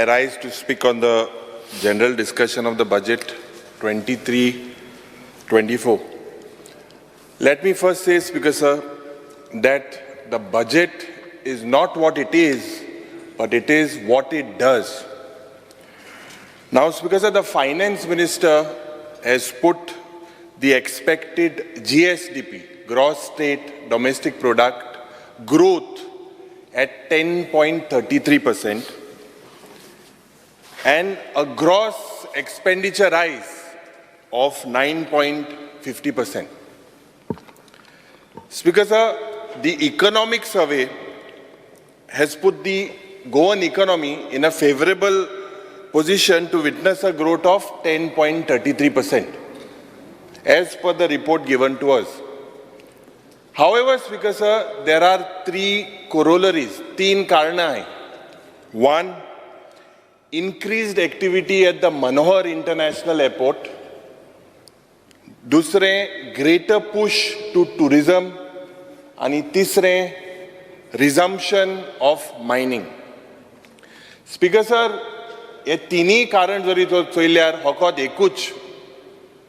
I rise to speak on the general discussion of the budget 23-24. Let me first say, Speaker Sir, that the budget is not what it is, but it is what it does. Now, Speaker Sir, the Finance Minister has put the expected GSDP, Gross State Domestic Product, growth at 10.33% and a gross expenditure rise of 9.50%. Speaker Sir, the economic survey has put the Goan economy in a favorable position to witness a growth of 10.33% as per the report given to us. However, Speaker Sir, there are three corollaries, तीन कारण हैं. One, increased activity at the Manohar International Airport. दूसरे, greater push to tourism. आणि तिसरे, resumption of mining. Speaker Sir, ये तीनही कारण जरी चोयल्यार फकत एकूच,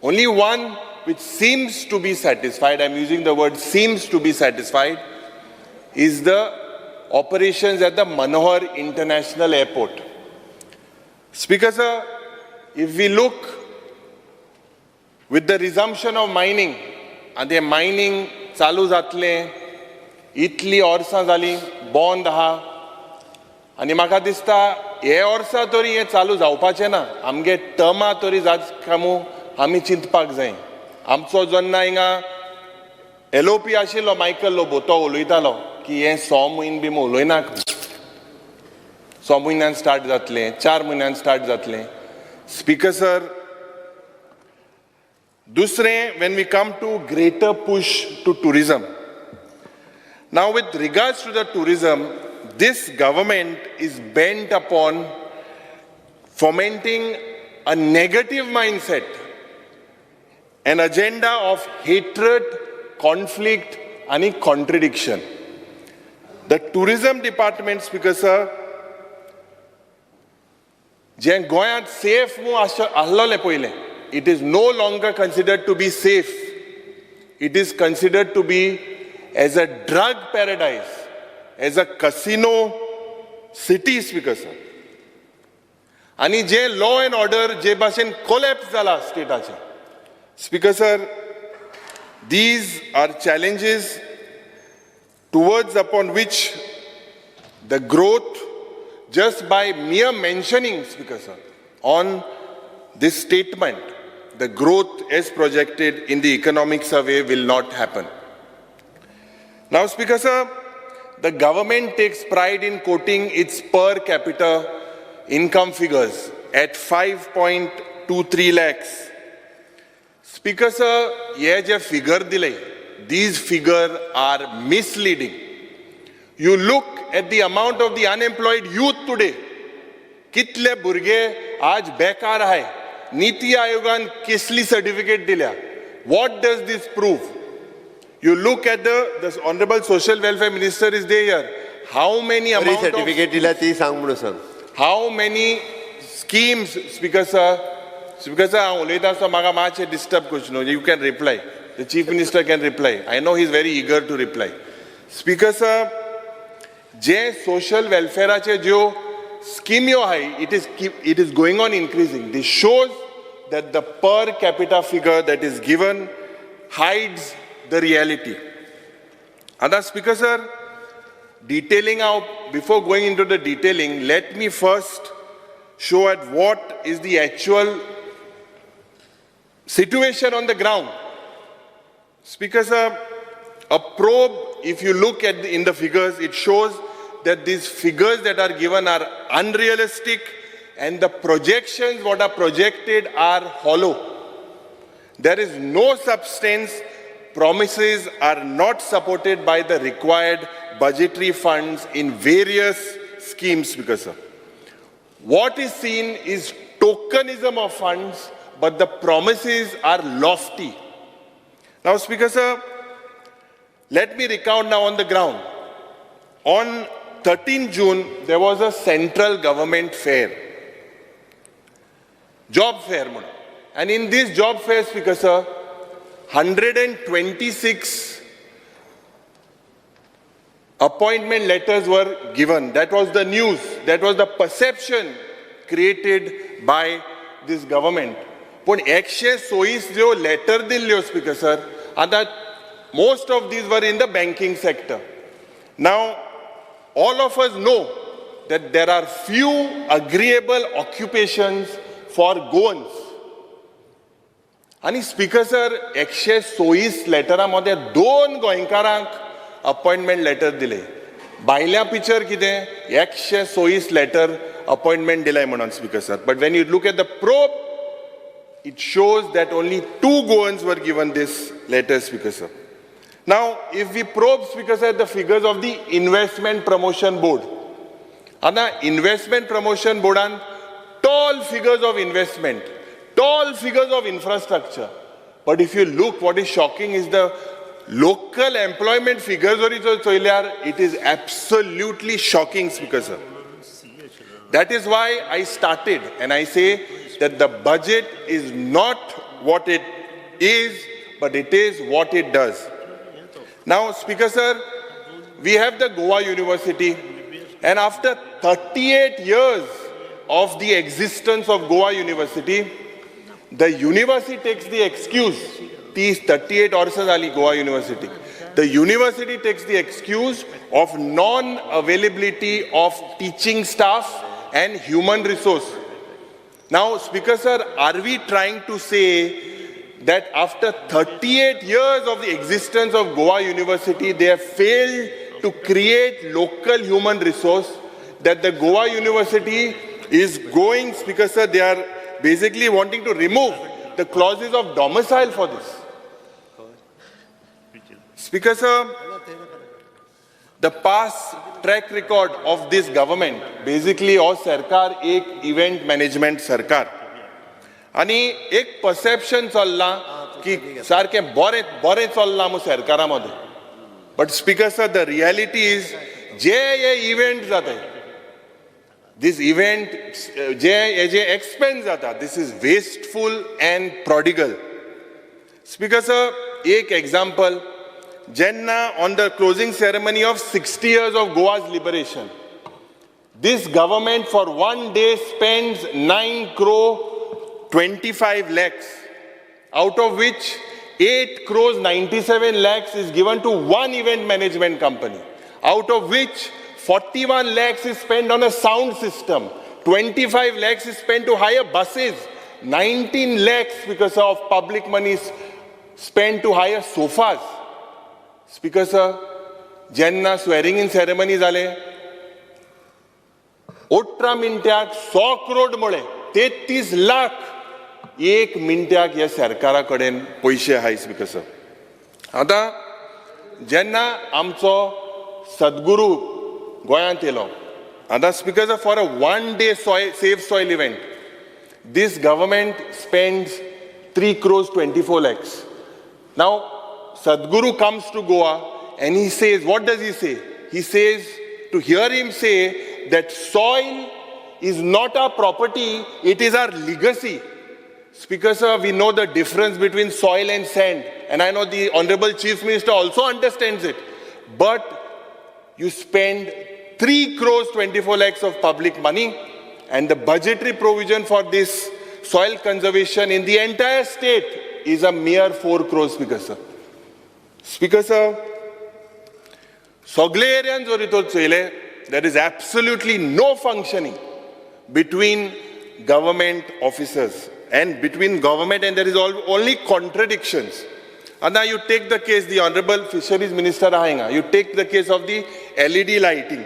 only one which seems to be satisfied, I'm using the word seems to be satisfied, is the operations at the Manohar International Airport. Speaker Sir, if we look with the resumption of mining, and the mining चालू जातले, इतली वर्सां जाली, बंद आहा, आनी म्हाका दिसता हे वर्सा तरी हे चालू जावपाचें ना, आमगे टर्मा तरी जाच कामू आमी चिंतपाक जाय. आमचो जेन्ना हिंगा LOP आशिल्लो मायकल लोबो तो उलयतालो की हे 6 म्हयने बी उलयनाक, 6 म्हयन्यान स्टार्ट जातले, 4 म्हयन्यान स्टार्ट जातले. Speaker Sir, दूसरे, when we come to greater push to tourism. Now with regards to the tourism, this government is bent upon fomenting a negative mindset, an agenda of hatred, conflict, and contradiction. The tourism department, Speaker Sir, जे गोंयांत safe mu आसलोले पयले, it is no longer considered to be safe. It is considered to be as a drug paradise, as a casino city, Speaker Sir. आणि जे law and order जे भाशेन collapse जाला स्टेटाचे. Speaker Sir, these are challenges towards upon which the growth, just by mere mentioning, Speaker Sir, on this statement, the growth as projected in the economic survey will not happen. Now, Speaker Sir, the government takes pride in quoting its per capita income figures at 5.23 lakhs. Speaker Sir, ye je figure dile, these figures are misleading. You look at the amount of the unemployed youth today. Kitle burge aaj bekar hai. Niti Ayogan kisli certificate dilya. What does this prove? You look at the Honorable Social Welfare Minister is there here. How many amount certificate dila ti sang muno sir. How many schemes, Speaker Sir? Speaker Sir, disturb question. You can reply. The Chief Minister can reply. I know he's very eager to reply. Speaker Sir, je social welfare che jo scheme yo hai, it is going on increasing. This shows that the per capita figure that is given hides the reality. And that, Speaker Sir, detailing out, before going into the detailing, let me first show at what is the actual situation on the ground. Speaker Sir, a probe, if you look at in the figures, it shows that these figures that are given are unrealistic and the projections, what are projected, are hollow. There is no substance. Promises are not supported by the required budgetary funds in various schemes, Speaker Sir. What is seen is tokenism of funds, but the promises are lofty. Now, Speaker Sir, let me recount now on the ground. On 13 June, there was a central government fair, job fair. And in this job fair, Speaker Sir, 126 appointment letters were given. That was the news. That was the perception created by this government. But 126 जो letter दिल्ल्यो, Speaker Sir, and that most of these were in the banking sector. Now, all of us know that there are few agreeable occupations for goans. आणि speaker sir 126 लेटरांमध्ये 2 गोंयकारांक appointment letter दिले. भायल्या picture कितें 126 letter appointment दिलाय म्हणून speaker sir. But when you look at the probe, it shows that only 2 goans were given this letter, Speaker sir. Now, if we probe, Speaker sir, the figures of the Investment Promotion Board, and the Investment Promotion Board and tall figures of investment, tall figures of infrastructure. But if you look, what is shocking is the local employment figures. It is absolutely shocking, Speaker sir. That is why I started and I say that the budget is not what it is, but it is what it does. Now, Speaker sir, we have the Goa University, and after 38 years of the existence of Goa University, the university takes the excuse, 38 वर्षां जाली Goa University. The university takes the excuse of non-availability of teaching staff and human resource. Now, Speaker sir, are we trying to say that after 38 years of the existence of Goa University, they have failed to create local human resource, that the Goa University is going, Speaker sir, they are basically wanting to remove the clauses of domicile for this. Speaker sir, the past track record of this government, basically all सरकार एक event management सरकार, आणि एक perception चल्ला की सारखे बरे चल्ला मु सरकारामध्ये. But Speaker sir, the reality is J event जाते, this event जे expense जाता, this is wasteful and prodigal. Speaker sir, एक example, Jenna on the closing ceremony of 60 years of Goa's liberation, this government for one day spends 9 crore 25 lakhs, out of which 8 crores 97 lakhs is given to one event management company, out of which 41 lakhs is spent on a sound system, 25 lakhs is spent to hire buses, 19 lakhs because of public money is spent to hire sofas. Speaker sir, Jenna swearing in ceremony जाले 18 मिनिटाक 100 crore मुळे 33 लाख 1 मिनिटाक या सरकाराकडेन पैसे आहाय. Speaker sir, आता जेन्ना आमचो सद्गुरू गोंयांत yellow, आता Speaker sir, for a one day Save Soil event, this government spends 3 crores 24 lakhs. Now, Sadhguru comes to Goa and he says, what does he say? He says, to hear him say that soil is not our property, it is our legacy. Speaker sir, we know the difference between soil and sand, and I know the Honorable Chief Minister also understands it. But you spend 3 crores 24 lakhs of public money, and the budgetary provision for this soil conservation in the entire state is a mere 4 crores, Speaker sir. Speaker sir, Sogle areas there is absolutely no functioning between government officers and between government, and there is only contradictions. And now you take the case, the Honorable Fisheries Minister Ahenga, you take the case of the LED lighting.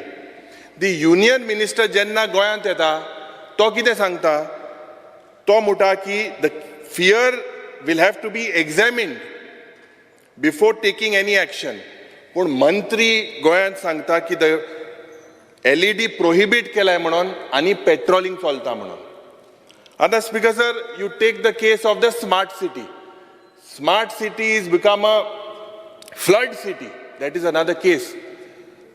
The Union Minister Jenna Goyant eta, to kite sangta, to muta ki the fear will have to be examined before taking any action. But Mantri Goyan सांगता की the LED prohibit केलाय म्हणून आणि petrolling चलता म्हणून. Other Speaker sir, you take the case of the smart city. Smart city has become a flood city. That is another case.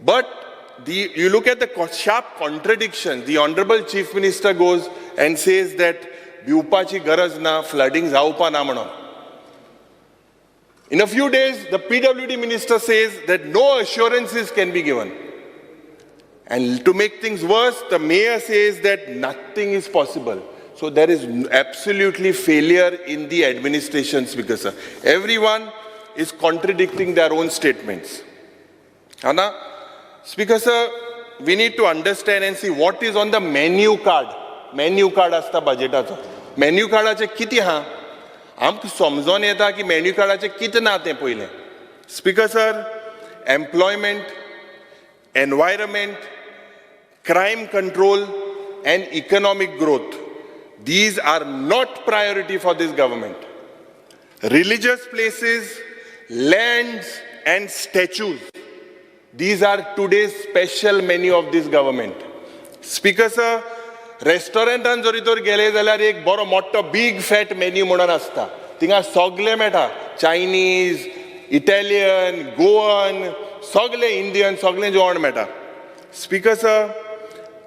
But you look at the sharp contradiction. The Honorable Chief Minister goes and says that भिवपाची गरज ना, flooding जावपा ना म्हणून. In a few days, the PWD minister says that no assurances can be given. And to make things worse, the mayor says that nothing is possible. So there is absolutely failure in the administration, Speaker sir. Everyone is contradicting their own statements. Anna, Speaker sir, we need to understand and see what is on the menu card. Menu card asta budgetacho. Menu cardaचे किती हा? आमक समजून येता की menu cardaचे किती ना ते पहिले. Speaker sir, employment, environment, crime control and economic growth. These are not priority for this government. Religious places, lands and statues. These are today's special menu of this government. Speaker sir, restaurantan jori tor gele जाल्यार एक बरो मोठो big fat menu म्हणून आसता. थिंगा सगळे मेळटा. Chinese, Italian, Goan, सगळे Indian, सगळे जेवण मेळटा. Speaker sir,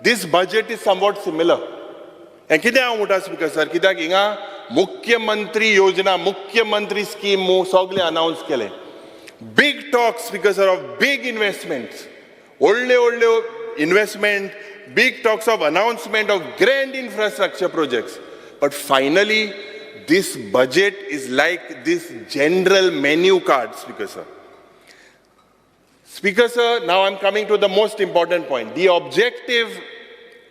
this budget is somewhat similar. And कितें हांव म्हणटा Speaker sir, कित्याक हिंगा मुख्यमंत्री योजना, मुख्यमंत्री स्कीम सगळे अनाउन्स केले. Big talks, Speaker sir, of big investments. Olle investment, big talks of announcement of grand infrastructure projects. But finally, this budget is like this general menu card, Speaker sir. Speaker sir, now I'm coming to the most important point. The objective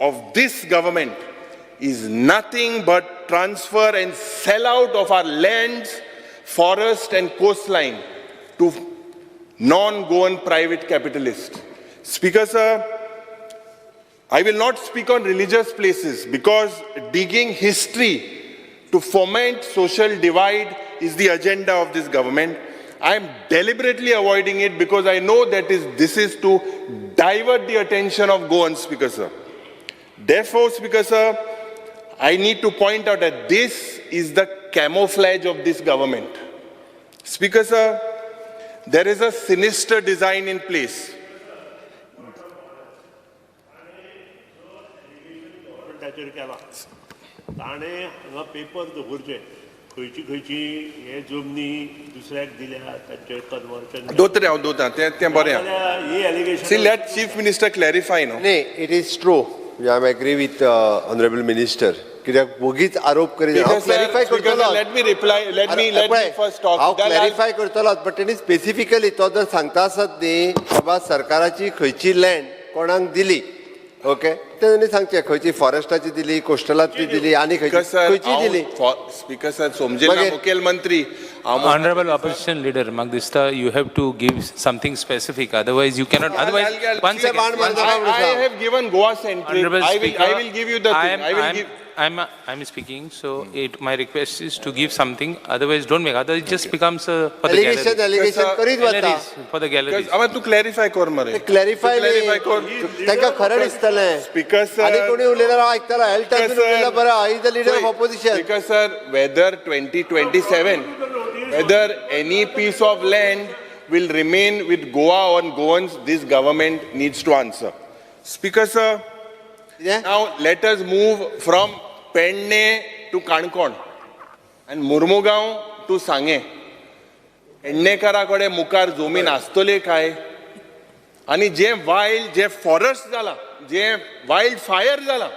of this government is nothing but transfer and sell out of our lands, forest and coastline to non-Goan private capitalists. Speaker sir, I will not speak on religious places because digging history to foment social divide is the agenda of this government. I am deliberately avoiding it because I know that this is to divert the attention of Goans, Speaker sir. Therefore, Speaker sir, I need to point out that this is the camouflage of this government. Speaker sir, there is a sinister design in place. See, let Chief Minister clarify now. No, it is true. I agree with Honorable Minister. कित्याक बोगीच आरोप करीत हांव clarify करतलो. Let me reply. Let me first talk. हांव clarify करतलो, but तेणी specifically तो जर सांगता आसत न्ही बाबा सरकाराची खंयची लँड कोणाक दिली, ओके, तेणी सांगचें खंयची फॉरेस्टाची दिली, कोस्टलातली दिली आनी खंयची दिली. Speaker sir, समजेला मुखेलमंत्री. Honorable opposition leader, Magdista, you have to give something specific. Otherwise, you cannot. Otherwise, one second. I have given Goa centric. I will give you the thing. I'm speaking. So my request is to give something. Otherwise, don't make. Otherwise, it just becomes for the galleries. Allegation करीत वता. For the galleries. अब तू clarify कर मरे. Clarify कर. तांकां खरें दिसतलें. Speaker sir. आनी कोणी उलयल्यार आयकतलो. हेल्थ उलयला बरं. He is the leader of opposition. Speaker sir, whether 2027, whether any piece of land will remain with Goa or Goans, this government needs to answer. Speaker sir, now let us move from Penne to Kankon and Murmugaon to Sange. पेडणेकाराकडे मुखार जमीन आसतली काय आणि जे wild जे forest जाला जे wild fire जाला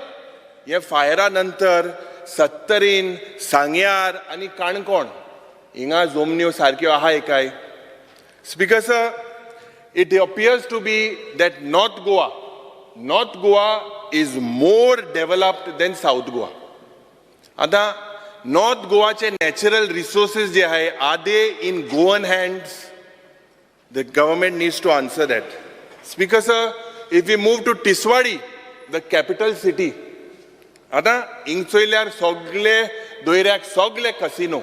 हे फायरा नंतर सत्तरीन सांग्यार आणि काणकोण हिंगा जमन्यो सारक्यो आहाय काय. Speaker sir, it appears to be that North Goa is more developed than South Goa. आता North Goaचे natural resources जे आहे, are they in Goan hands? The government needs to answer that. Speaker sir, if we move to Tiswadi, the capital city, आता इंगचोयल्यार सगळे दोयऱ्याक सगळे casino.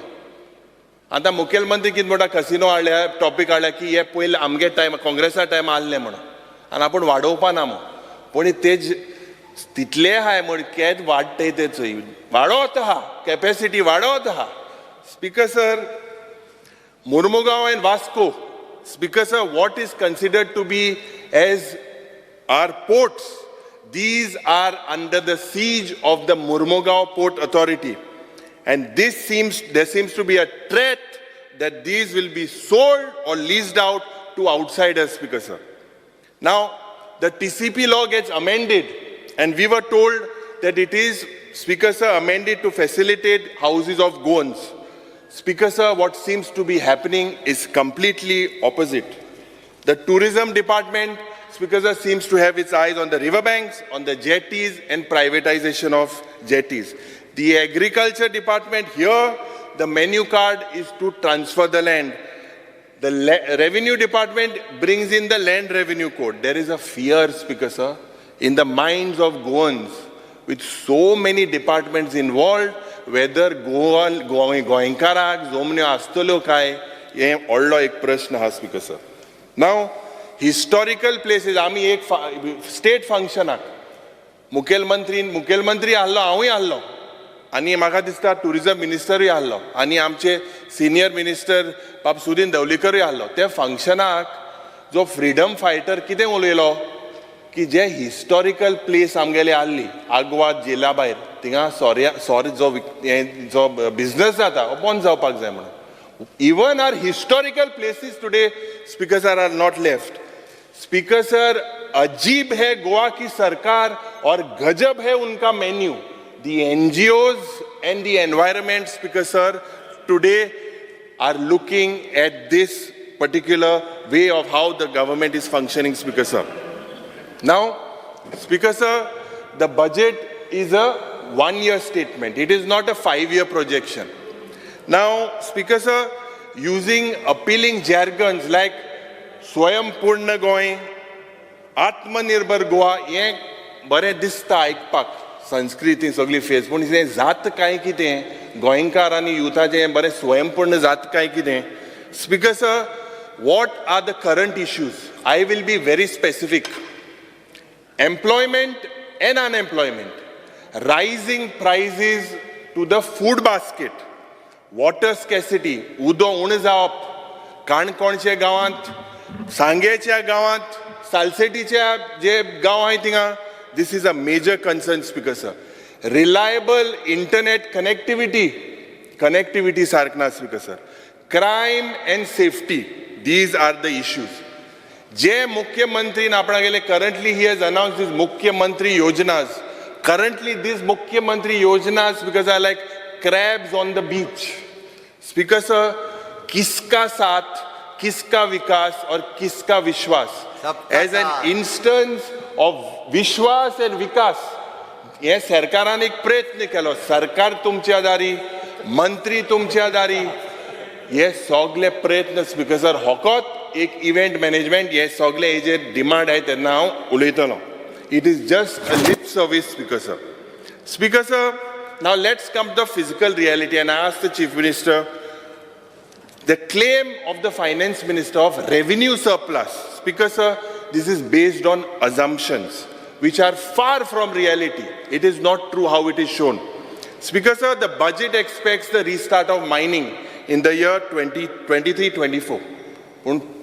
आता मुखेलमंत्री कितें म्हणटा casino हाडल्या टॉपिक हाडल्या की हे पयले आमगे टायम काँग्रेसा टायम आहले म्हणून आनी आपूण वाडोवपा ना म्हणून. पूण तेज तितले आहाय म्हण केद वाडटे ते चोय वाडोत आहा, कॅपॅसिटी वाडोत आहा. Speaker sir, Mormugao and Vasco, speaker sir, what is considered to be as our ports, these are under the siege of the Murmugao Port Authority. And there seems to be a threat that these will be sold or leased out to outsiders, Speaker Sir. Now, the TCP law gets amended, and we were told that it is, Speaker Sir, amended to facilitate houses of goans. Speaker Sir, what seems to be happening is completely opposite. The tourism department, Speaker Sir, seems to have its eyes on the riverbanks, on the jetties, and privatization of jetties. The agriculture department here, the menu card is to transfer the land. The revenue department brings in the land revenue code. There is a fear, Speaker Sir, in the minds of Goans, with so many departments involved, whether Goenkarak, Zomnyo Astolo Kai, ye odlo ek prashna ha, Speaker Sir. Now, historical places, आमी एक state function आक, मुखेलमंत्री आल्लो, हांवूय आल्लो, आनी म्हाका दिसता tourism मिनिस्टरूय आल्लो, आनी आमचे सिनियर मिनिस्टर बाब सुदीन धवलीकरूय आल्लो. त्या फंक्शनाक जो फ्रीडम फायटर कितें उलयलो की जे हिस्टॉरिकल प्लेस आमगेले आसली आग्वाद जेला भायर थिंगा सॉरी जो बिजनस जाता हो बंद जावपाक जाय म्हणून. Even our historical places today, Speaker Sir, are not left. Speaker Sir, अजीब है गोवा की सरकार और गजब है उनका menu. The NGOs and the environment, Speaker Sir, today are looking at this particular way of how the government is functioning, Speaker Sir. Now, Speaker Sir, the budget is a one-year statement. It is not a five-year projection. Now, Speaker Sir, using appealing jargons like Swayam Purna Goy, Atmanirbhar Goa, ये बरे दिसता आयकपाक संस्कृती सगळी face पूण हे जात काय कितें गोंयकार आनी युथाचे बरे स्वयंपूर्ण जात काय कितें. Speaker Sir, what are the current issues? I will be very specific. Employment and unemployment, rising prices to the food basket, water scarcity, उदो उण जावप, काणकोणच्या गांवांत, सांगेच्या गांवांत, सालसेटीच्या जे गांव आहाय थिंगा, this is a major concern, Speaker Sir. Reliable internet connectivity sarkna, Speaker Sir. Crime and safety, these are the issues. Je Mukhya Mantri apna gele, currently he has announced his Mukhya Mantri Yojanas. Currently these Mukhya Mantri Yojanas, because are like crabs on the beach. Speaker Sir, kiska saath, kiska vikas or kiska vishwas. As an instance of Vishwas and Vikas, हे सरकारान एक प्रयत्न केलो. सरकार तुमच्या दारी, मंत्री तुमच्या दारी, हे सगळे प्रयत्न Speaker Sir होकोत एक इव्हेंट मॅनेजमेंट हे सगळे हेजे डिमांड आहे तेन्ना हांव उलयतलो. It is just a lip service, Speaker Sir. Speaker Sir, now let's come to the physical reality, and I ask the Chief Minister, the claim of the Finance Minister of revenue surplus, Speaker Sir, this is based on assumptions which are far from reality. It is not true how it is shown. Speaker Sir, the budget expects the restart of mining in the year 2023-24.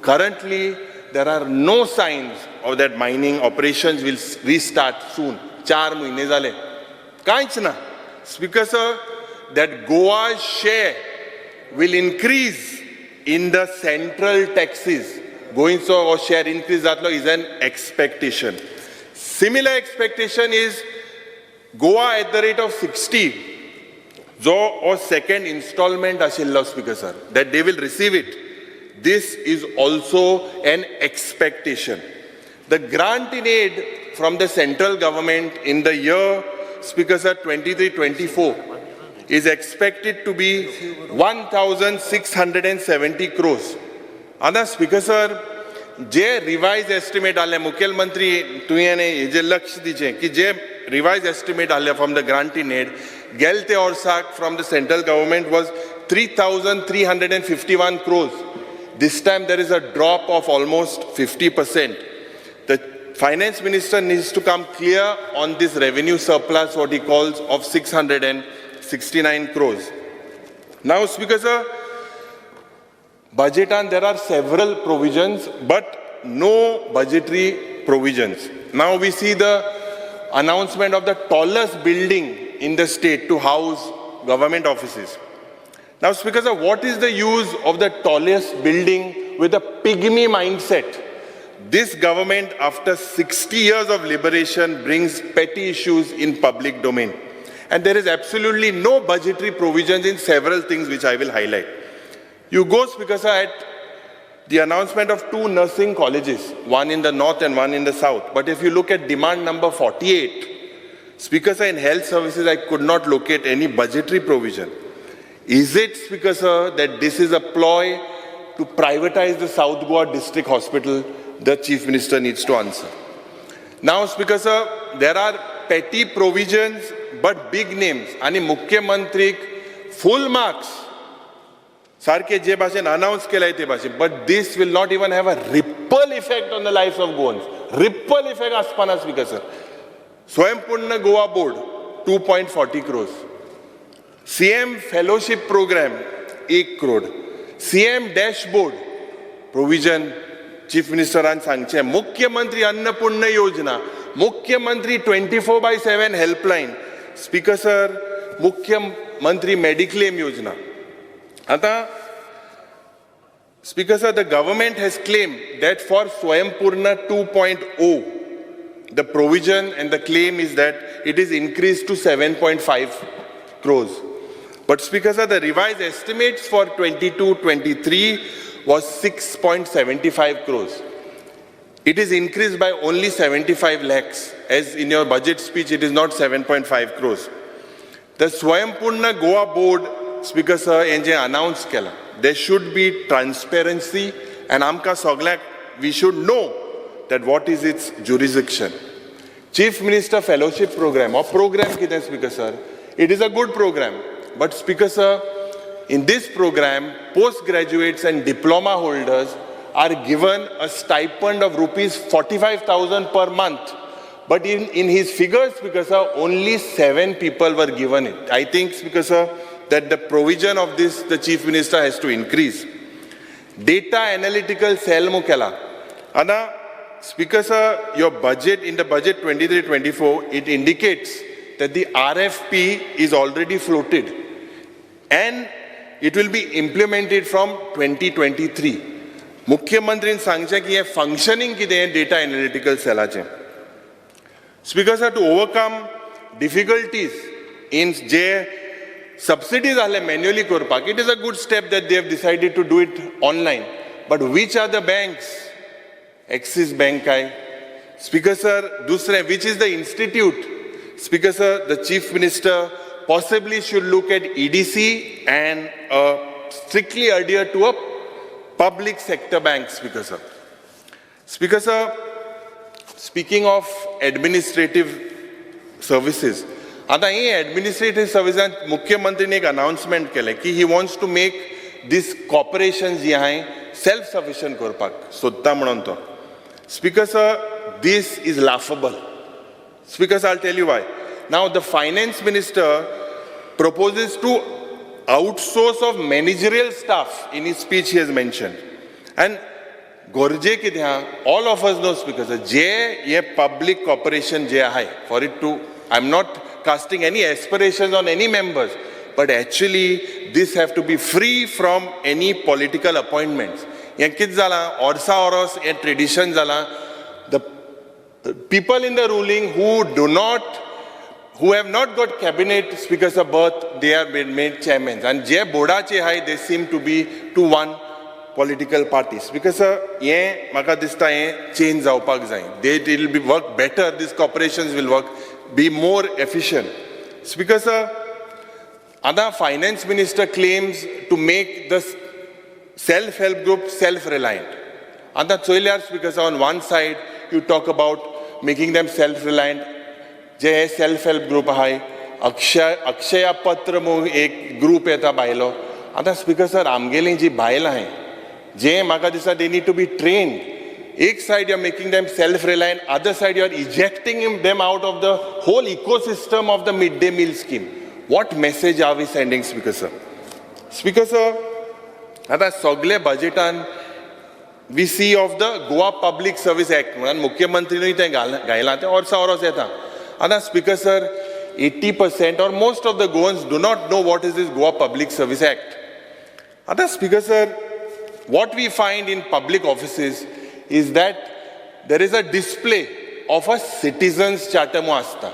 Currently, there are no signs of that mining operations will restart soon. 4 mahine zale. Kainch na. Speaker Sir, that Goa's share will increase in the central taxes. Going so or share increase that is an expectation. Similar expectation is Goa at the rate of 60. So or second installment ashillo, Speaker Sir, that they will receive it. This is also an expectation. The grant in aid from the central government in the year, Speaker Sir, 23-24 is expected to be 1,670 crores. Ana Speaker Sir, जे revise estimate आले मुखेलमंत्री तुयेने जे लक्ष दिचे की जे revise estimate आले from the grant in aid गेलते वर्साक from the central government was 3,351 crores. This time there is a drop of almost 50%. The finance minister needs to come clear on this revenue surplus, what he calls, of 669 crores. Now, Speaker Sir, budget and there are several provisions, but no budgetary provisions. Now we see the announcement of the tallest building in the state to house government offices. Now, Speaker sir, what is the use of the tallest building with a pygmy mindset? This government, after 60 years of liberation, brings petty issues in public domain. And there is absolutely no budgetary provisions in several things which I will highlight. You go, Speaker sir, at the announcement of 2 nursing colleges, one in the north and one in the south. But if you look at demand number 48, Speaker sir, in health services, I could not locate any budgetary provision. Is it, Speaker sir, that this is a ploy to privatize the South Goa District Hospital? The Chief Minister needs to answer. Now, Speaker sir, there are petty provisions but big names. आणि मुख्यमंत्रीक full marks सारखे जे भाषेन announce केलाय ते भाषेन. But this will not even have a ripple effect on the lives of Goans. Ripple effect आसपाना, Speaker sir. स्वयंपूर्ण Goa Board 2.40 crores. CM Fellowship Program 1 crore. CM Dashboard provision Chief Minister and सांगचे. मुख्यमंत्री अन्नपूर्ण योजना, मुख्यमंत्री 24/7 helpline, Speaker sir, मुख्यमंत्री mediclaim योजना. आता Speaker sir, the government has claimed that for Swayambhurna 2.0, the provision and the claim is that it is increased to 7.5 crores. But Speaker sir, the revised estimates for 22-23 was 6.75 crores. It is increased by only 75 lakhs. As in your budget speech, it is not 7.5 crores. The Swayambhurna Goa Board, Speaker sir, यांचे announce केला. There should be transparency, and आमका सगळ्याक we should know that what is its jurisdiction. Chief Minister Fellowship Program or program कितें, Speaker sir? It is a good program, but Speaker sir, in this program, postgraduates and diploma holders are given a stipend of rupees 45,000 per month. But in his figures, Speaker sir, only 7 people were given it. I think, Speaker sir, that the provision of this, the Chief Minister has to increase. Data analytical cell mukela. Ana, Speaker sir, your budget, in the budget 23-24, it indicates that the RFP is already floated. And it will be implemented from 2023. मुख्यमंत्रीन सांगचे की हे functioning कितें data analytical cellचे. Speaker sir, to overcome difficulties in J subsidies आले manually करपाक, it is a good step that they have decided to do it online. But which are the banks? Axis Bank काय? Speaker sir, दूसरे, which is the institute? Speaker sir, the Chief Minister possibly should look at EDC and strictly adhere to a public sector bank, Speaker sir. Speaker sir, speaking of administrative services, आता हे administrative services मुख्यमंत्रीने एक announcement केले की he wants to make these corporations जे आहे self-sufficient करपाक सोदता म्हणून तो. Speaker sir, this is laughable. Speaker sir, I'll tell you why. Now the finance minister proposes to outsource of managerial staff. In his speech he has mentioned. And gorje कितें, all of us know, Speaker sir, जे ये public corporation जे आहे, for it to, I'm not casting any aspirations on any members, but actually this have to be free from any political appointments. हें कितें जाला, orsa oros a tradition जाला. The people in the ruling who have not got cabinet, Speaker sir, birth, they are made chairmen. And je bodache hai, they seem to be to one political party. Speaker sir, ye maka dista ye change जावपाक जाय. It will be work better. These corporations will work, be more efficient. Speaker sir, other finance minister claims to make the self-help group self-reliant. Other Choilyar, Speaker sir, on one side you talk about making them self-reliant. J self-help group आहे, अक्षया पत्र म्हणून एक group येता बायलो. आता Speaker sir, आमगेली जी बायल आहे, जे म्हाका दिसता they need to be trained. एक side you are making them self-reliant, other side you are ejecting them out of the whole ecosystem of the midday meal scheme. What message are we sending, Speaker sir? Speaker sir, आता सगळे बजेटान we see of the Goa Public Service Act. मुख्यमंत्री ते गायला ते और सावरोस येता. And Speaker sir, 80% or most of the Goans do not know what is this Goa Public Service Act. And Speaker sir, what we find in public offices is that there is a display of a citizens charter mo asta.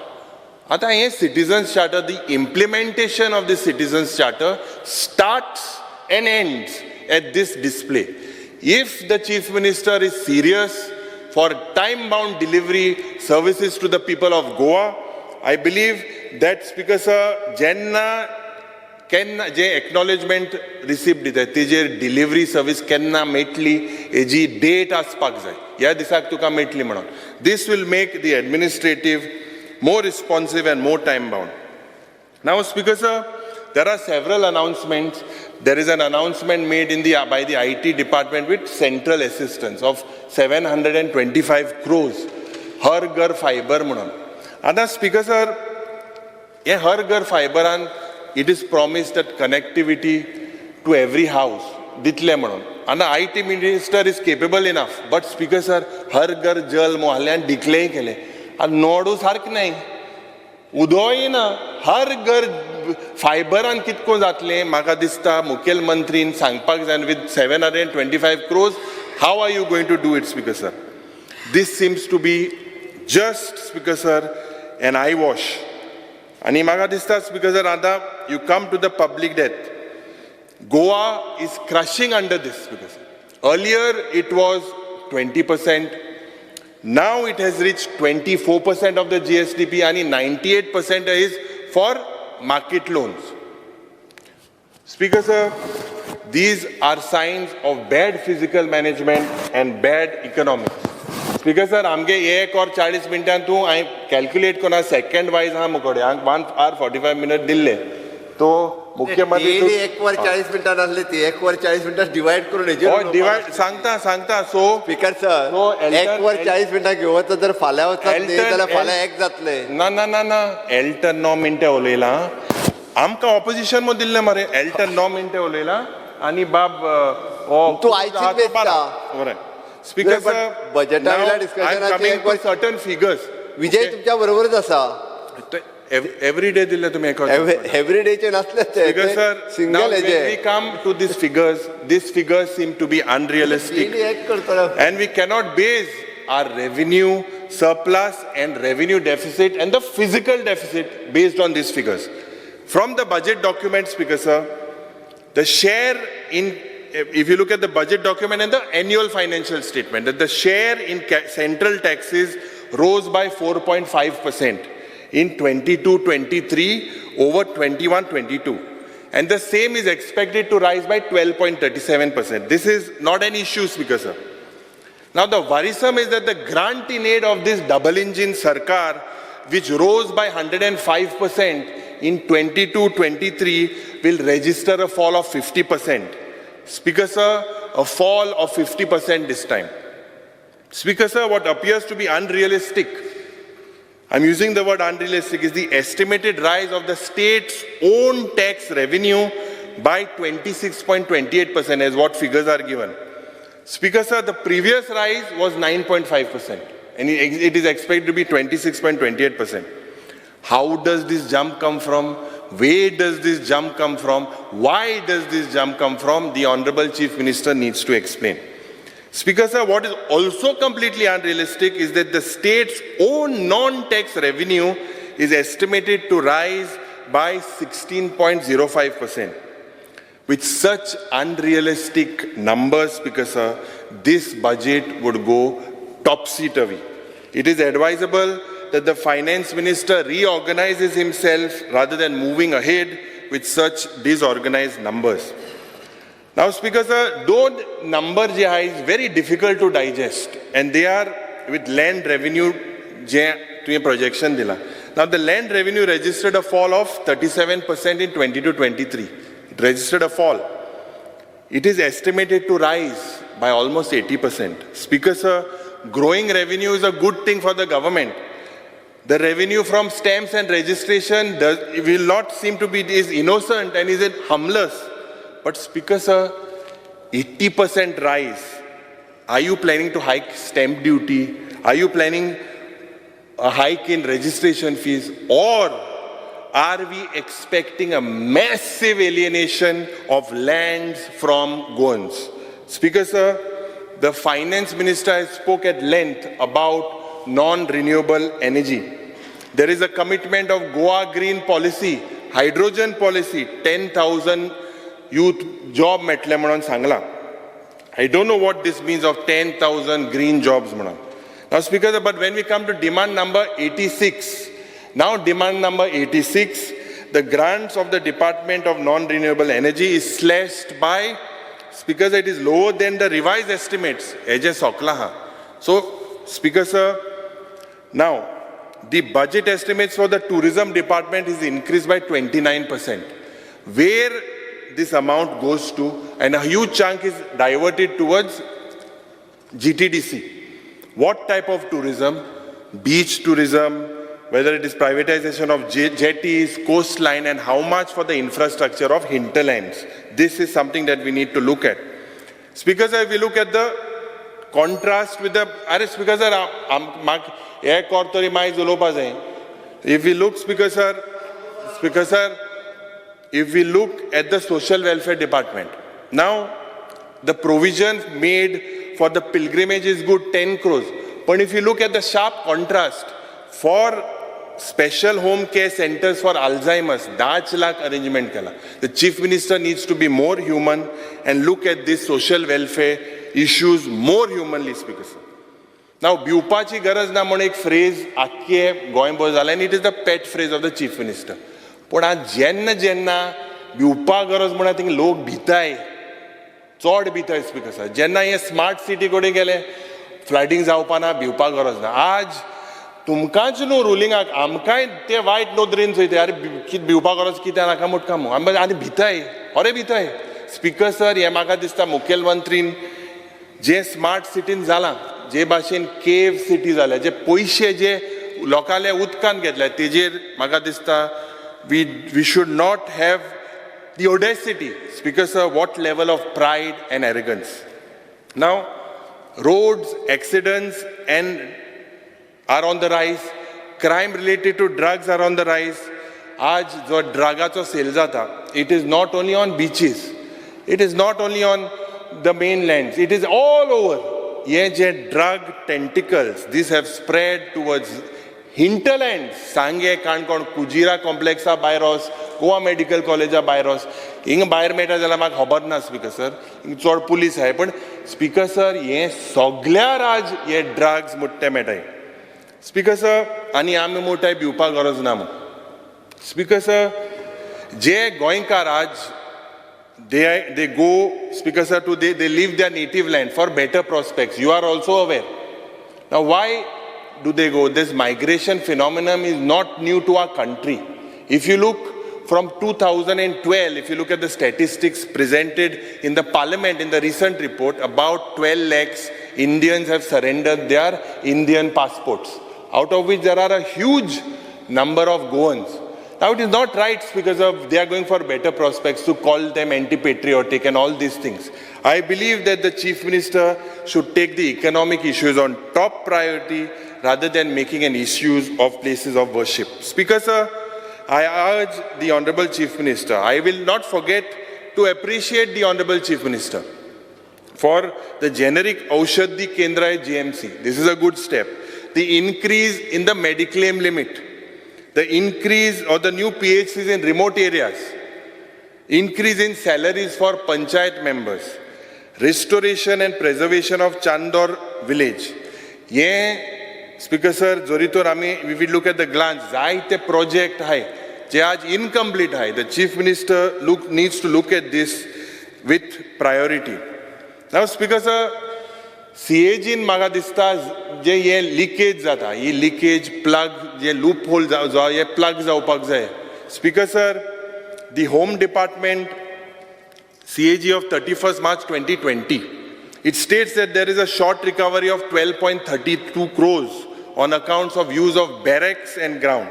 Ata ye citizens charter, the implementation of the citizens charter starts and ends at this display. If the Chief Minister is serious for time-bound delivery services to the people of Goa, I believe that Speaker sir, Jenna can je acknowledgement received dite teje delivery service kenna metli eji date aspak jay ya disak tuka metli manon. This will make the administrative more responsive and more time-bound. Now, Speaker sir, there are several announcements. There is an announcement made by the IT department with central assistance of 725 crores. Har Ghar Fiber manon. And Speaker sir, ye Har Ghar Fiber and it is promised that connectivity to every house. Ditle manon. And the IT minister is capable enough. But Speaker sir, Har Ghar Jal mohalyan declare kele. And nodu sark nahi. Udoy na Har Ghar Fiber and kitko jatle maka dista mukhel mantrin sangpak and with 725 crores. How are you going to do it, Speaker sir? This seems to be just, Speaker sir, an eyewash. And maga dista, Speaker sir, Anda, you come to the public debt. Goa is crushing under this, Speaker sir. Earlier it was 20%. Now it has reached 24% of the GSDP and 98% is for market loans. Speaker sir, these are signs of bad physical management and bad economics. Speaker sir, आमगे 1 और 40 मिनटां तू I calculate कोना second wise हाँ मुकोडे 1 hour 45 minutes दिल्ले तो मुख्यमंत्री daily 1 वर 40 मिनिटां असले ती 1 वर 40 मिनिटां डिवाइड करून हेजेर और डिवाइड सांगता सो स्पीकर सर 1 वर 40 मिनिटां घेवत तर फाल्यां वचत न्ही जाल्यार फाल्यां 1 जातले ना एल्टन 9 मिनिटां उलयला आमकां ऑपोजिशन मो दिल्ले मरे एल्टन 9 मिनिटां उलयला आणि बाब तू आयची बेस्ता स्पीकर सर बजेटा वेळा डिस्कशनाचे सर्टन फिगर्स विजय तुमच्या बरोबरच आसा every day दिल्ले तुम्ही every day चे नसले ते single when we come to these figures seem to be unrealistic and we cannot base our revenue surplus and revenue deficit and the physical deficit based on these figures. From the budget document, Speaker sir, the share in, if you look at the budget document and the annual financial statement, that the share in central taxes rose by 4.5%. in 22-23 over 21-22. And the same is expected to rise by 12.37%. This is not an issue, Speaker sir. Now the worrisome is that the grant in aid of this double engine Sarkar, which rose by 105% in 22-23, will register a fall of 50%. Speaker sir, a fall of 50% this time. Speaker sir, what appears to be unrealistic, I'm using the word unrealistic, is the estimated rise of the state's own tax revenue by 26.28% as what figures are given. Speaker sir, the previous rise was 9.5% and it is expected to be 26.28%. How does this jump come from? Where does this jump come from? Why does this jump come from? The Honorable Chief Minister needs to explain. Speaker sir, what is also completely unrealistic is that the state's own non-tax revenue is estimated to rise by 16.05%. With such unrealistic numbers, Speaker sir, this budget would go topsy-turvy. It is advisable that the finance minister reorganizes himself rather than moving ahead with such disorganized numbers. Now, Speaker sir, those numbers is very difficult to digest, and they are with land revenue to a projection dila. Now, the land revenue registered a fall of 37% in 22-23. It registered a fall. It is estimated to rise by almost 80%. Speaker sir, growing revenue is a good thing for the government. The revenue from stamps and registration will not seem to be is innocent and is harmless. But Speaker sir, 80% rise Are you planning to hike stamp duty? Are you planning a hike in registration fees? Or are we expecting a massive alienation of lands from Goans? Speaker sir, the finance minister spoke at length about non-renewable energy. There is a commitment of Goa green policy, hydrogen policy, 10,000 youth job metle म्हणून Sangla. I don't know what this means of 10,000 green jobs म्हणून. Now Speaker, but when we come to demand number 86, now demand number 86, the grants of the Department of Non-Renewable Energy is slashed by, Speaker, it is lower than the revised estimates. So Speaker sir, now the budget estimates for the tourism department is increased by 29%. Where this amount goes to, and a huge chunk is diverted towards GTDC. What type of tourism? Beach tourism, whether it is privatization of jetties, coastline, and how much for the infrastructure of hinterlands. This is something that we need to look at. Speaker sir, if we look at the contrast with the, Speaker sir, if we look, Speaker sir, if we look at the social welfare department, now the provision made for the pilgrimage is good, 10 crores. But if you look at the sharp contrast for special home care centers for Alzheimer's, 10 lakh arrangement kala. The chief minister needs to be more human and look at these social welfare issues more humanly, Speaker sir. Now, Biupachi garaz na म्हणून एक phrase आख्खे गोंयभर जाला, and it is the pet phrase of the chief minister. पण आज जेन्ना भिवपा गरज म्हणून थिंग लोक भिताय, चड भिताय स्पीकर सर. जेन्ना हे स्मार्ट सिटी कडेन गेले, फ्लडिंग जावपाना, भिवपा गरज ना. आज तुमकांच न्हू रुलिंगाक, आमकांय ते वायट नदरेन चोयताय, अरे कितें भिवपा गरज कित्याक नाका मुटका म्हणून आनी भिताय, अरे भिताय. स्पीकर सर, हे म्हाका दिसता मुखेलमंत्रीन जे स्मार्ट सिटीन जालां, जे भाशेन केव सिटी जाल्या, जे पयशे जे लोकांले उदकान घेतल्या, तेजेर म्हाका दिसता we should not have the audacity. Speaker sir, what level of pride and arrogance. Now, roads, accidents are on the rise. Crime related to drugs are on the rise. Aaj jo dragacho sale jata, it is not only on beaches. It is not only on the mainlands. It is all over. Ye je drug tentacles, these have spread towards hinterlands. Sange Kankon, Kujira complexa virus, Goa Medical College virus. Ing Bayer meta jala mak khabar na, Speaker sir. Ing chod police hai. But Speaker sir, ye soglya raj ye drugs mutte metai. Speaker sir, ani ame motai biupa garaz namu. Speaker sir, je Goenka raj, they go, Speaker sir, they leave their native land for better prospects. You are also aware. Now why do they go? This migration phenomenon is not new to our country. If you look from 2012, if you look at the statistics presented in the parliament in the recent report, about 12 lakhs Indians have surrendered their Indian passports, out of which there are a huge number of Goans. Now it is not right because of they are going for better prospects to call them anti-patriotic and all these things. I believe that the Chief Minister should take the economic issues on top priority rather than making an issue of places of worship. Speaker sir, I urge the Honorable Chief Minister, I will not forget to appreciate the Honorable Chief Minister for the generic Aushadhi Kendra GMC. This is a good step. The increase in the Mediclaim limit, the increase of the new PHCs in remote areas, increase in salaries for Panchayat members, restoration and preservation of Chandor village. Ye, Speaker sir, Zoritor we will look at the glance. Zaite project hai, je aaj incomplete hai. The Chief Minister needs to look at this with priority. Now, Speaker sir, CAG in Magadista, je ye leakage zata, ye leakage plug, je loophole za, ye plug zaupag zay. Speaker sir, the Home Department CAG of 31st March 2020, it states that there is a short recovery of 12.32 crores on accounts of use of barracks and ground.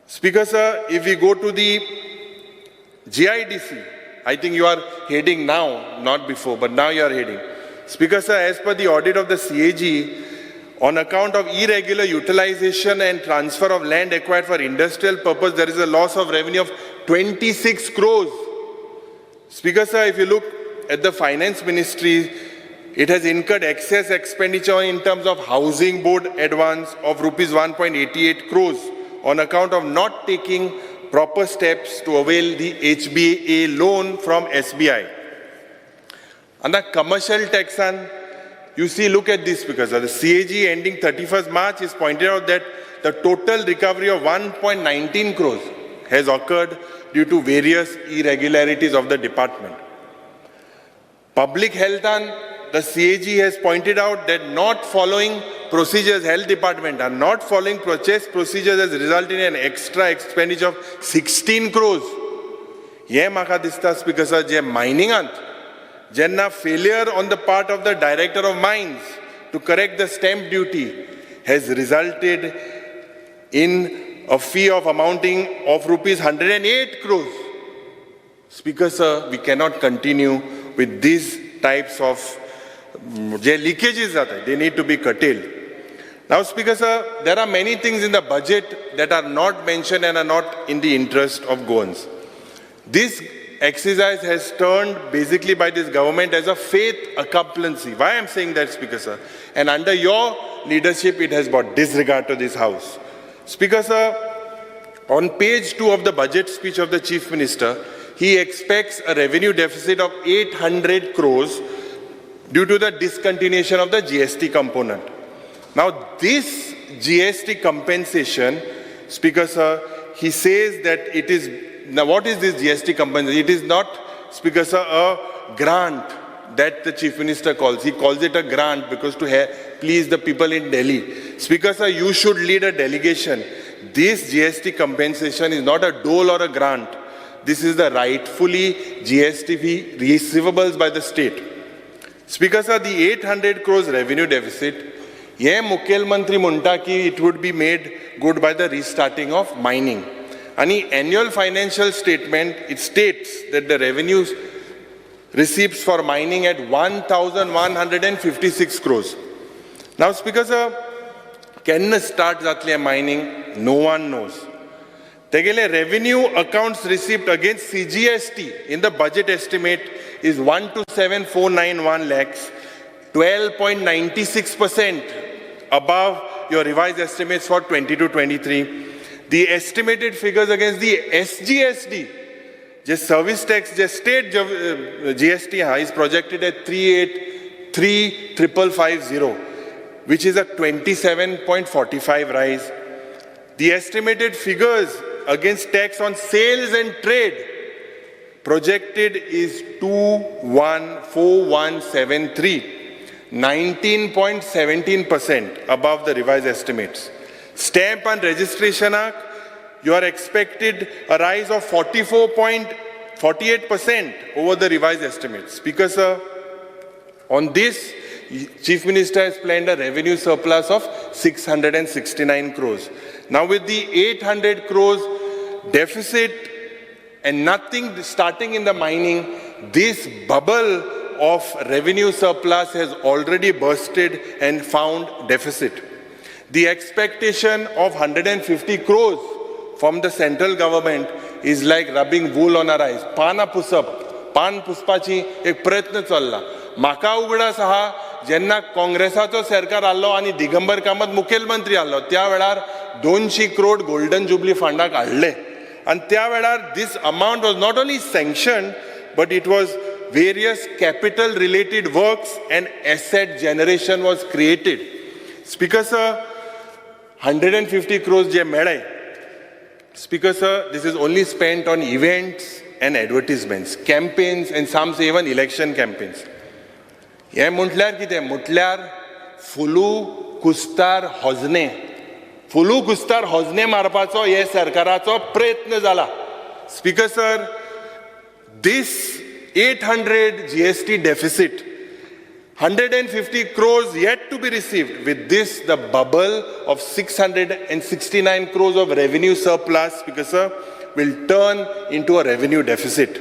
Speaker sir, if we go to the GIDC, I think you are heading now, not before, but now you are heading. Speaker sir, as per the audit of the CAG, on account of irregular utilization and transfer of land acquired for industrial purpose, there is a loss of revenue of 26 crores. Speaker sir, if you look at the finance ministry, it has incurred excess expenditure in terms of housing board advance of rupees 1.88 crores on account of not taking proper steps to avail the HBA loan from SBI. And the commercial tax, you see, look at this, because the CAG ending 31st March is pointed out that the total recovery of 1.19 crores has occurred due to various irregularities of the department. Public health, the CAG has pointed out that not following procedures, health department are not following purchase procedures has resulted in an extra expenditure of 16 crores. Ye maka dista, Speaker sir, je mining jenna failure on the part of the director of mines to correct the stamp duty has resulted in a fee of amounting of rupees 108 crores. Speaker sir, we cannot continue with these types of leakages, they need to be curtailed. Now, Speaker sir, there are many things in the budget that are not mentioned and are not in the interest of Goans. This exercise has turned basically by this government as a faith accompancy. Why I'm saying that, Speaker sir? And under your leadership, it has brought disregard to this House. Speaker sir, on page 2 of the budget speech of the Chief Minister, he expects a revenue deficit of 800 crores due to the discontinuation of the GST component. Now, this GST compensation, Speaker sir, he says that it is, now what is this GST compensation? It is not, Speaker sir, a grant that the Chief Minister calls. He calls it a grant because to please the people in Delhi. Speaker sir, you should lead a delegation. This GST compensation is not a dole or a grant. This is the rightfully GST receivables by the state. Speaker sir, the 800 crores revenue deficit, ye Mukhyamantri munta ki it would be made good by the restarting of mining. And the annual financial statement, it states that the revenues receipts for mining at 1,156 crores. Now, Speaker sir, can start zatliya mining? No one knows. Tegele revenue accounts received against CGST in the budget estimate is 127,491 lakhs, 12.96% above your revised estimates for 22-23. The estimated figures against the SGST, just service tax, just state GST is projected at 3,835,550, which is a 27.45 rise. The estimated figures against tax on sales and trade projected is 214173, 19.17% above the revised estimates. Stamp and Registration Act, you are expected a rise of 44.48% over the revised estimates. Speaker sir, on this, Chief Minister has planned a revenue surplus of 669 crores. Now with the 800 crores deficit and nothing starting in the mining, this bubble of revenue surplus has already bursted and found deficit. The expectation of 150 crores from the central government is like rubbing wool on our eyes. Pana pusap, pan puspachi ek prayatna challa. Maka ugda saha jenna Congresacho सरकार आलो आणि दिगंबर कामत मुख्यमंत्री आलो त्या वेळार 200 crore golden jubilee fund काढले आणि त्या वेळार this amount was not only sanctioned but it was various capital related works and asset generation was created. Speaker sir, 150 crores je medai. Speaker sir, this is only spent on events and advertisements, campaigns and some say even election campaigns. हे म्हटल्यार कितें म्हटल्यार फुलू कुस्तार होजने मारपाचो हे सरकाराचो प्रयत्न जाला. Speaker sir, this 800 GST deficit, 150 crores yet to be received. With this, the bubble of 669 crores of revenue surplus, Speaker sir, will turn into a revenue deficit.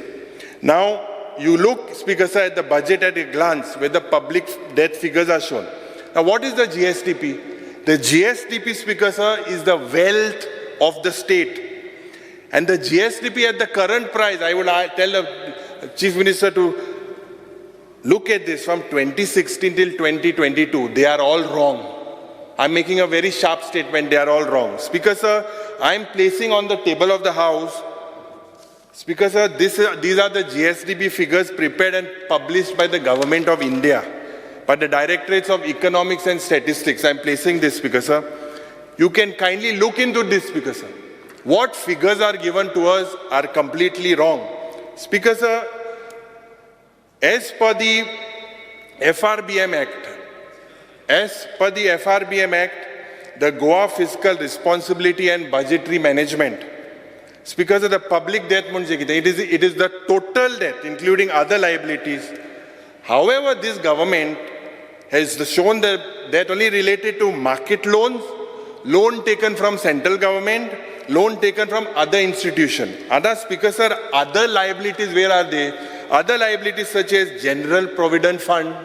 Now, you look, Speaker Sir, at the budget at a glance where the public debt figures are shown. Now, what is the GSDP? The GSDP, Speaker Sir, is the wealth of the state. And the GSDP at the current price, I would tell the Chief Minister to look at this from 2016 till 2022. They are all wrong. I'm making a very sharp statement. They are all wrong. Speaker Sir, I'm placing on the table of the House, Speaker Sir, these are the GSDP figures prepared and published by the Government of India, by the Directorates of Economics and Statistics. I'm placing this, Speaker Sir. You can kindly look into this, Speaker Sir. What figures are given to us are completely wrong. Speaker Sir, as per the FRBM Act, the Goa Fiscal Responsibility and Budgetary Management, Speaker Sir, the public debt, it is the total debt, including other liabilities. However, this government has shown the debt only related to market loans, loan taken from central government, loan taken from other institutions. Other, Speaker Sir, other liabilities, where are they? Other liabilities such as General Provident Fund,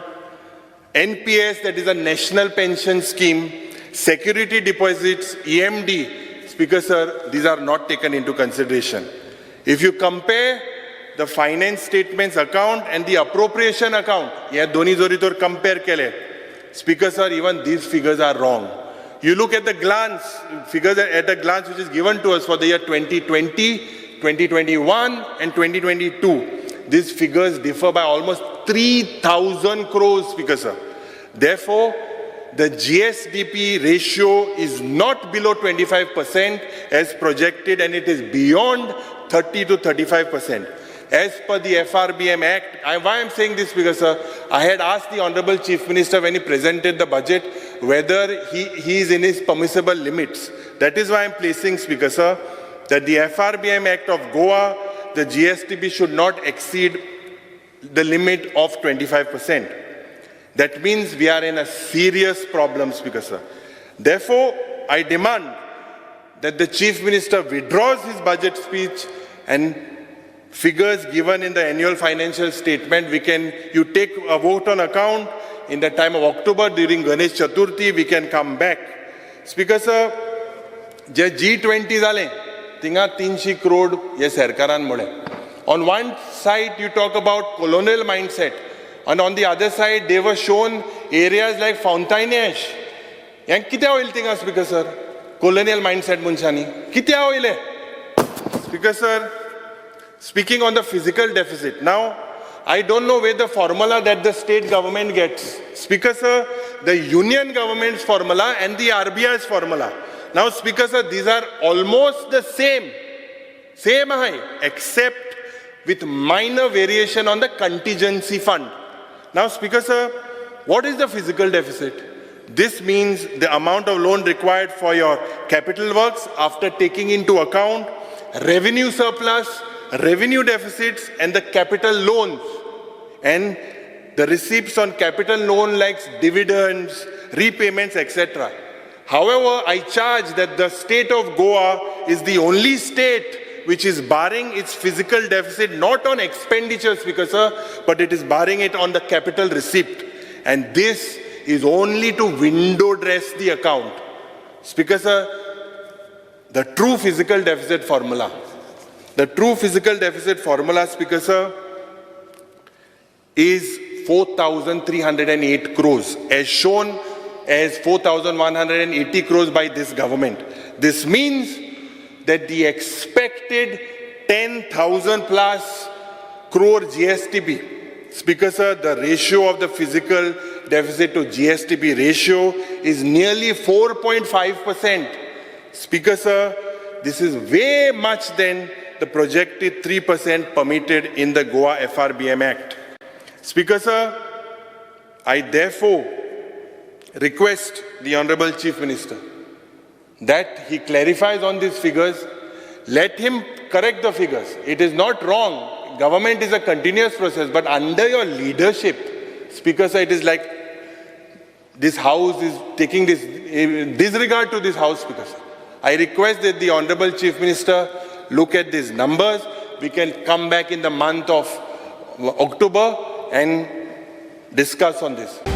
NPS, that is a National Pension Scheme, security deposits, EMD, Speaker Sir, these are not taken into consideration. If you compare the finance statements account and the appropriation account, yeah, doni jori tor compare kele. Speaker Sir, even these figures are wrong. You look at the glance, figures at a glance which is given to us for the year 2020, 2021 and 2022. These figures differ by almost 3,000 crores, Speaker Sir. Therefore, the GSDP ratio is not below 25% as projected, and it is beyond 30 to 35%. As per the FRBM Act, why I'm saying this, Speaker Sir, I had asked the Honorable Chief Minister when he presented the budget whether he is in his permissible limits. That is why I'm placing, Speaker Sir, that the FRBM Act of Goa, the GSDP should not exceed the limit of 25%. That means we are in a serious problem, Speaker Sir. Therefore, I demand that the Chief Minister withdraws his budget speech and figures given in the annual financial statement. You take a vote on account in the time of October during Ganesh Chaturthi, we can come back. Speaker Sir, je G20 zale, tinga 300 crore ye sarkaran mole. On one side, you talk about colonial mindset. And on the other side, they were shown areas like Fountain Ash. Yang kitia oil tinga, Speaker Sir? Colonial mindset munchani. Kitia oil? Speaker Sir, speaking on the physical deficit. Now, I don't know where the formula that the state government gets. Speaker Sir, the union government's formula and the RBI's formula. Now, Speaker Sir, these are almost the same high, except with minor variation on the contingency fund. Now, Speaker Sir, what is the physical deficit? This means the amount of loan required for your capital works after taking into account revenue surplus, revenue deficits, and the capital loans, and the receipts on capital loan like dividends, repayments, etc. However, I charge that the state of Goa is the only state which is barring its physical deficit, not on expenditure, Speaker Sir, but it is barring it on the capital receipt. And this is only to window dress the account. Speaker Sir, the true physical deficit formula, Speaker Sir, is 4,308 crores, as shown as 4,180 crores by this government. This means that the expected 10,000 plus crore GSTP, Speaker Sir, the ratio of the physical deficit to GSTP ratio is nearly 4.5%. Speaker Sir, this is way much than the projected 3% permitted in the Goa FRBM Act. Speaker Sir, I therefore request the Honorable Chief Minister that he clarifies on these figures. Let him correct the figures. It is not wrong. Government is a continuous process, but under your leadership, Speaker Sir, it is like this House is taking this disregard to this House, Speaker Sir. I request that the Honorable Chief Minister look at these numbers. We can come back in the month of October and discuss on this.